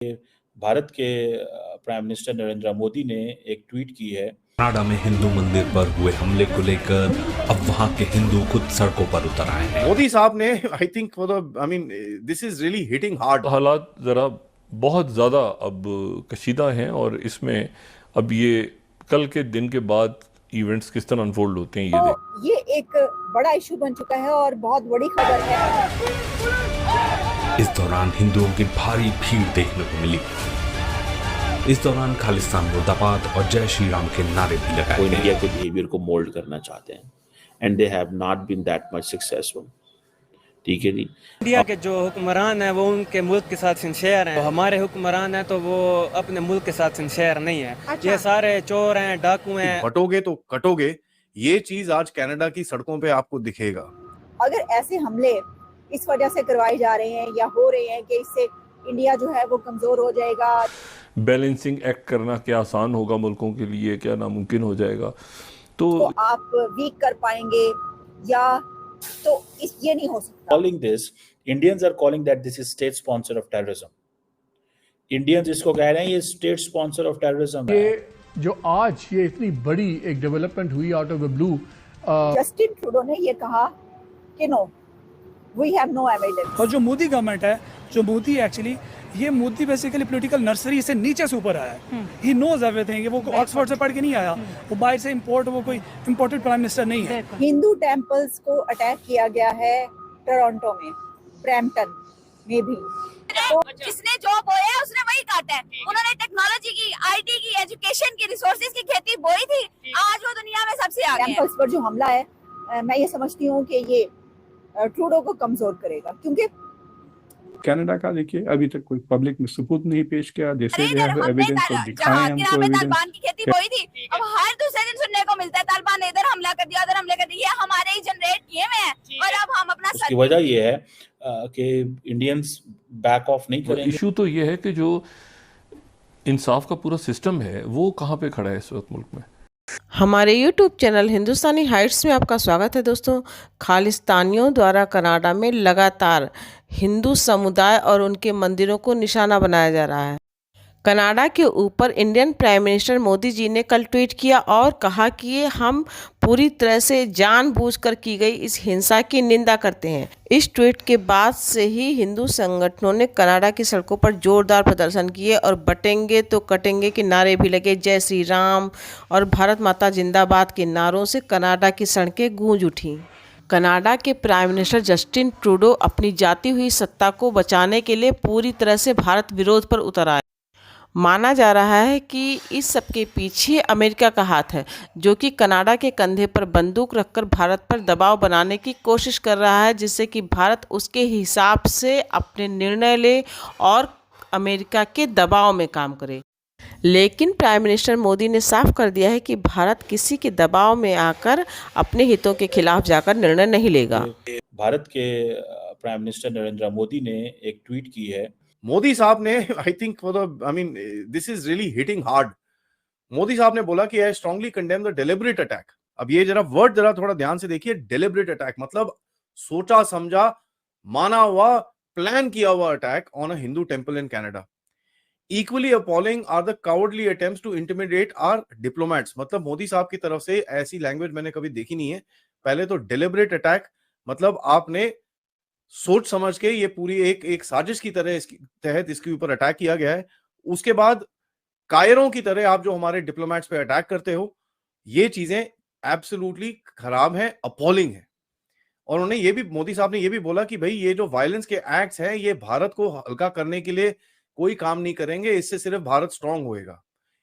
भारत के prime minister Narendra Modi ने एक ट्वीट की है। कनाडा में हिंदू मंदिर पर हुए हमले को लेकर अब वहां के हिंदू खुद सड़कों पर उतर आए हैं। मोदी साहब ने I think this is really hitting hard. हालात जरा बहुत ज़्यादा अब कशीदा हैं और इसमें अब ये कल के दिन के बाद इवेंट्स किस तरह अनफोल्ड होते हैं ये एक बड़ा इशू बन चुका है और बहुत बड़ी खबर है। इस दौरान हिंदुओं की भारी भीड़ देखने को मिली। इस दौरान खालिस्तान मुर्दाबाद और जय श्री राम के नारे भी लगाए वो गए। इंडिया के बिहेवियर को मोल्ड करना चाहते हैं and they have not been that much successful. ठीक है जी। इंडिया के जो हुक्मरान हैं वो उनके मुल्क के साथ सिंसेयर हैं। हमारे हुक्मरान हैं तो वो अपने मुल्क के साथ सिंसेयर नहीं है। अच्छा। ये सारे चोर हैं, डाकू हैं। बटोगे तो कटोगे, ये चीज आज कनाडा की सड़कों पे आपको दिखेगा। अगर ऐसे हमले इस वजह से करवाए जा रहे हैं या हो रहे हैं कि इससे इंडिया जो है वो कमजोर हो जाएगा। बैलेंसिंग एक्ट करना क्या आसान होगा मुल्कों के लिए, क्या नामुमकिन हो जाएगा। तो आप वीक कर पाएंगे या तो ये नहीं हो सकता। Calling this, Indians are calling that this is state sponsor of terrorism. Indians इसको कह रहे हैं ये state sponsor of terrorism है। ये जो आज ये इतनी बड़ी एक डेवलपमेंट हुई out of the blue. Justin Trudeau ने ये कहा कि no, we have no evidence. और जो मोदी गवर्नमेंट है, जो मोदी एक्चुअली ये मोदी बेसिकली पॉलिटिकल नर्सरी से नीचे से ऊपर आया है। He knows everything. वो ऑक्सफोर्ड से पढ़ के नहीं आया, वो बाहर से इंपोर्ट, वो कोई इंपोर्टेड प्राइम मिनिस्टर नहीं है। हिंदू टेम्पल्स को अटैक किया गया है टोरंटो में, ब्रैम्पटन में भी। तो जिसने जो बोया है उसने वही काटा है। उन्होंने टेक्नोलॉजी की, आईटी की, एजुकेशन की, रिसोर्सेज की खेती बोई थी। आज वो दुनिया में सबसे आगे है। टेम्पल्स पर जो हमला है, मैं ये समझती हूँ कि ये ट्रूडो को कमजोर करेगा, क्योंकि कनाडा का देखिए अभी तक कोई पब्लिक में सबूत नहीं पेश किया। जैसे एविडेंस तो दिखाएं हमको एविडेंस। तालिबान की खेती बोई थी। अब हर दूसरे दिन सुनने को मिलता है तालिबान ने इधर हमला कर दिया, उधर हमले कर दिया। हमारे ही जनरेट किए हुए हैं और अब हम अपना उसकी वजह ये है कि इंडियंस बैक ऑफ नहीं करेंगे। इशू तो ये है कि जो इंसाफ का पूरा सिस्टम है वो कहाँ पे खड़ा है इस वक्त मुल्क में। हमारे YouTube चैनल हिंदुस्तानी हाइट्स में आपका स्वागत है दोस्तों। खालिस्तानियों द्वारा कनाडा में लगातार हिंदू समुदाय और उनके मंदिरों को निशाना बनाया जा रहा है। कनाडा के ऊपर Indian prime minister Modi ji ने कल ट्वीट किया और कहा कि ये हम पूरी तरह से जानबूझकर की गई इस हिंसा की निंदा करते हैं। इस ट्वीट के बाद से ही हिंदू संगठनों ने कनाडा की सड़कों पर जोरदार प्रदर्शन किए और बटेंगे तो कटेंगे के नारे भी लगे। जय श्री राम और भारत माता जिंदाबाद के नारों से कनाडा की सड़कें गूंज उठीं। कनाडा के प्राइम मिनिस्टर जस्टिन ट्रूडो अपनी जाती हुई सत्ता को बचाने के लिए पूरी तरह से भारत विरोध पर उतर आए। माना जा रहा है कि इस सब के पीछे अमेरिका का हाथ है, जो कि कनाडा के कंधे पर बंदूक रखकर भारत पर दबाव बनाने की कोशिश कर रहा है, जिससे कि भारत उसके हिसाब से अपने निर्णय ले और अमेरिका के दबाव में काम करे। लेकिन प्राइम मिनिस्टर मोदी ने साफ कर दिया है कि भारत किसी के दबाव में आकर अपने हितों के खिलाफ जाकर निर्णय नहीं लेगा। भारत के प्राइम मिनिस्टर नरेंद्र मोदी ने एक ट्वीट की है। मोदी साहब ने I think this is really hitting hard. Modi साहब ने बोला कि I strongly condemn the deliberate attack. अब ये वर्ड जरा थोड़ा ध्यान से देखिए। डेलिबरेट अटैक मतलब सोचा समझा, माना हुआ, प्लान किया हुआ attack on a Hindu temple in Canada. Equally appalling are the cowardly attempts to intimidate our diplomats. मतलब मोदी साहब की तरफ से ऐसी लैंग्वेज मैंने कभी देखी नहीं है। पहले तो डेलिबरेट अटैक मतलब आपने सोच समझ के ये पूरी एक साजिश की तरह इसके तहत इसके ऊपर अटैक किया गया है। उसके बाद कायरों की तरह आप जो हमारे डिप्लोमेट्स पे अटैक करते हो, ये चीजें एब्सोल्युटली खराब हैं, अपॉलिंग है। और उन्होंने ये भी, मोदी साहब ने ये भी बोला कि भाई ये जो वायलेंस के एक्ट्स हैं ये भारत को हल्का करने के लिए कोई काम नहीं करेंगे, इससे सिर्फ भारत स्ट्रांग होएगा।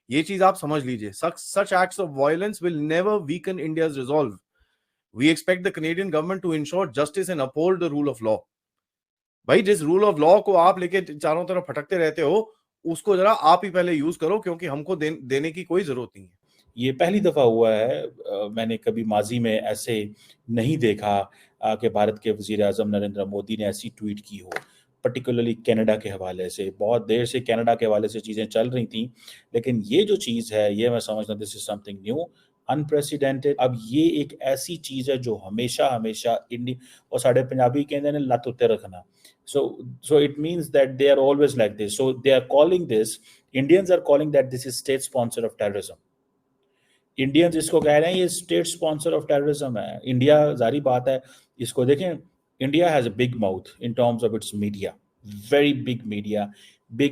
ये चीज आप समझ लीजिए। such acts of violence will never weaken India's resolve. We expect the Canadian government to ensure justice and uphold the rule of law. भाई जिस रूल ऑफ लॉ को आप लेके चारों तरफ भटकते रहते हो, उसको जरा आप ही पहले यूज करो, क्योंकि हमको देने की कोई जरूरत नहीं है। ये पहली दफा हुआ है, मैंने कभी माजी में ऐसे नहीं देखा कि भारत के वजीर आजम नरेंद्र मोदी ने ऐसी ट्वीट की हो, पर्टिकुलरली कनाडा के हवाले से। बहुत देर से कनाडा के हवाले से चीज़ें चल रही थी, लेकिन ये जो चीज़ है ये मैं समझता हूँ this is something new, unprecedented. अब ये एक ऐसी चीज़ है जो हमेशा हमेशा इंडिया और साढ़े पंजाबी कहते हैं लत उत्ते रखना, So it means that they are always like this. So they are calling this, Indians are calling that this is state sponsor of terrorism. Indians इसको कह रहे हैं ये स्टेट स्पॉन्सर ऑफ टेररिज्म है. इंडिया, जारी बात है, इसको देखें, India has a big mouth in terms of its media, very big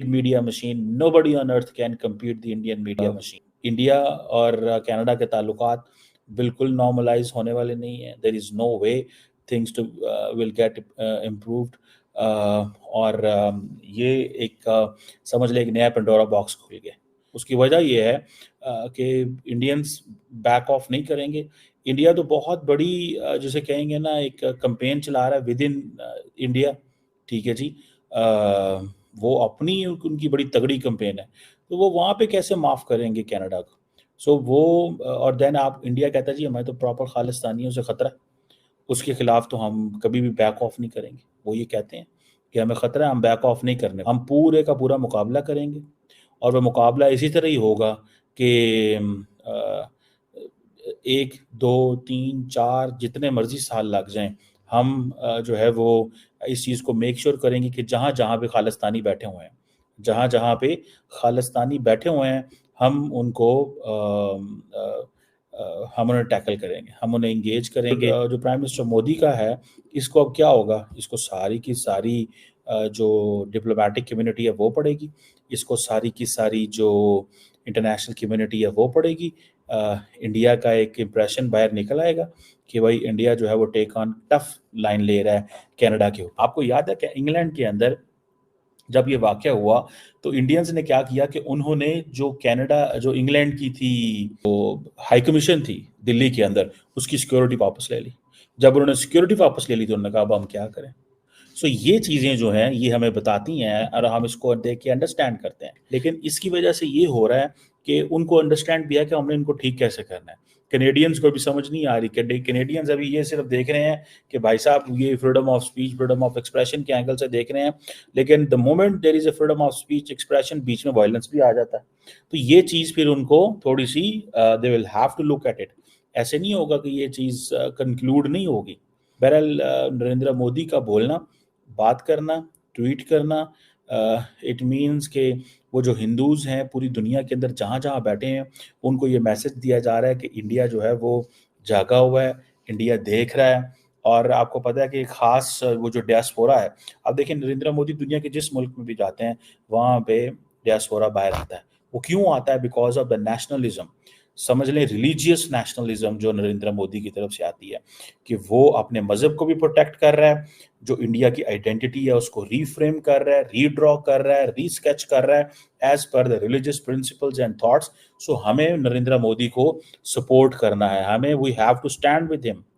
media machine. Nobody on earth can compete the Indian media machine. India और कनाडा के ताल्लुकात बिल्कुल नॉर्मलाइज होने वाले नहीं है. There is no way things to will get improved. और ये एक समझ ले एक नया पेंडोरा बॉक्स खुल गया. उसकी वजह ये है कि इंडियंस बैक ऑफ नहीं करेंगे. इंडिया तो बहुत बड़ी जैसे कहेंगे ना एक कैंपेन चला रहा है विद इन इंडिया. ठीक है जी, वो अपनी उनकी बड़ी तगड़ी कैंपेन है, तो वो वहाँ पे कैसे माफ़ करेंगे कनाडा को. सो वो और देन आप इंडिया कहता है जी हमें तो प्रॉपर खालिस्तानियों से ख़तरा है, उसके खिलाफ तो हम कभी भी बैक ऑफ नहीं करेंगे. वो ये कहते हैं कि हमें ख़तरा है, हम बैक ऑफ नहीं करने, हम पूरे का पूरा मुकाबला करेंगे. और वह मुकाबला इसी तरह ही होगा कि 1, 2, 3, 4 जितने मर्जी साल लग जाएं, हम जो है वो इस चीज़ को मेक श्योर करेंगे कि जहाँ जहाँ पे खालिस्तानी बैठे हुए हैं, हम उनको हम उन्हें टैकल करेंगे, हम उन्हें इंगेज करेंगे. जो प्राइम मिनिस्टर मोदी का है, इसको अब क्या होगा, इसको सारी की सारी जो डिप्लोमेटिक कम्युनिटी है वो पड़ेगी, इसको सारी की सारी जो इंटरनेशनल कम्युनिटी है वो पड़ेगी. इंडिया का एक इम्प्रेशन बाहर निकल आएगा कि भाई इंडिया जो है वो टेक ऑन टफ लाइन ले रहा है कनाडा के ऊपर. आपको याद है कि इंग्लैंड के अंदर जब ये वाक़या हुआ तो इंडियंस ने क्या किया कि उन्होंने जो इंग्लैंड की थी वो हाई कमीशन थी दिल्ली के अंदर, उसकी सिक्योरिटी वापस ले ली. जब उन्होंने सिक्योरिटी वापस ले ली तो उन्होंने कहा अब हम क्या करें. सो ये चीज़ें जो हैं ये हमें बताती हैं और हम इसको देख के अंडरस्टैंड करते हैं. लेकिन इसकी वजह से ये हो रहा है कि उनको अंडरस्टैंड भी है कि हमने इनको ठीक कैसे करना है. कैनेडियंस को भी समझ नहीं आ रही कि कैनेडियंस अभी ये सिर्फ देख रहे हैं कि भाई साहब ये freedom of speech, freedom of expression के एंगल से देख रहे हैं, लेकिन the moment there is a freedom of speech expression, बीच में वायलेंस भी आ जाता है. तो ये चीज़ फिर उनको थोड़ी सी they will have to look at it. ऐसे नहीं होगा कि ये चीज़ कंक्लूड नहीं होगी. बहरहाल नरेंद्र मोदी का बोलना, बात करना, ट्वीट करना, इट मीन्स के वो जो हिंदूज़ हैं पूरी दुनिया के अंदर जहाँ जहाँ बैठे हैं उनको ये मैसेज दिया जा रहा है कि इंडिया जो है वो जागा हुआ है, इंडिया देख रहा है. और आपको पता है कि ख़ास वो जो डियास्पोरा है, अब देखिए नरेंद्र मोदी दुनिया के जिस मुल्क में भी जाते हैं वहाँ पे डियास्पोरा बाहर आता है. वो क्यों आता है? बिकॉज ऑफ द नेशनलिज्म, समझ लें रिलीजियस नेशनलिज्म जो नरेंद्र मोदी की तरफ से आती है कि वो अपने मज़हब को भी प्रोटेक्ट कर रहा है, जो इंडिया की आइडेंटिटी है उसको रीफ्रेम कर रहा है, रीड्रॉ कर रहा है, रीस्केच कर रहा है as per the religious principles and thoughts. So हमें नरेंद्र मोदी को सपोर्ट करना है, हमें we have to stand with him.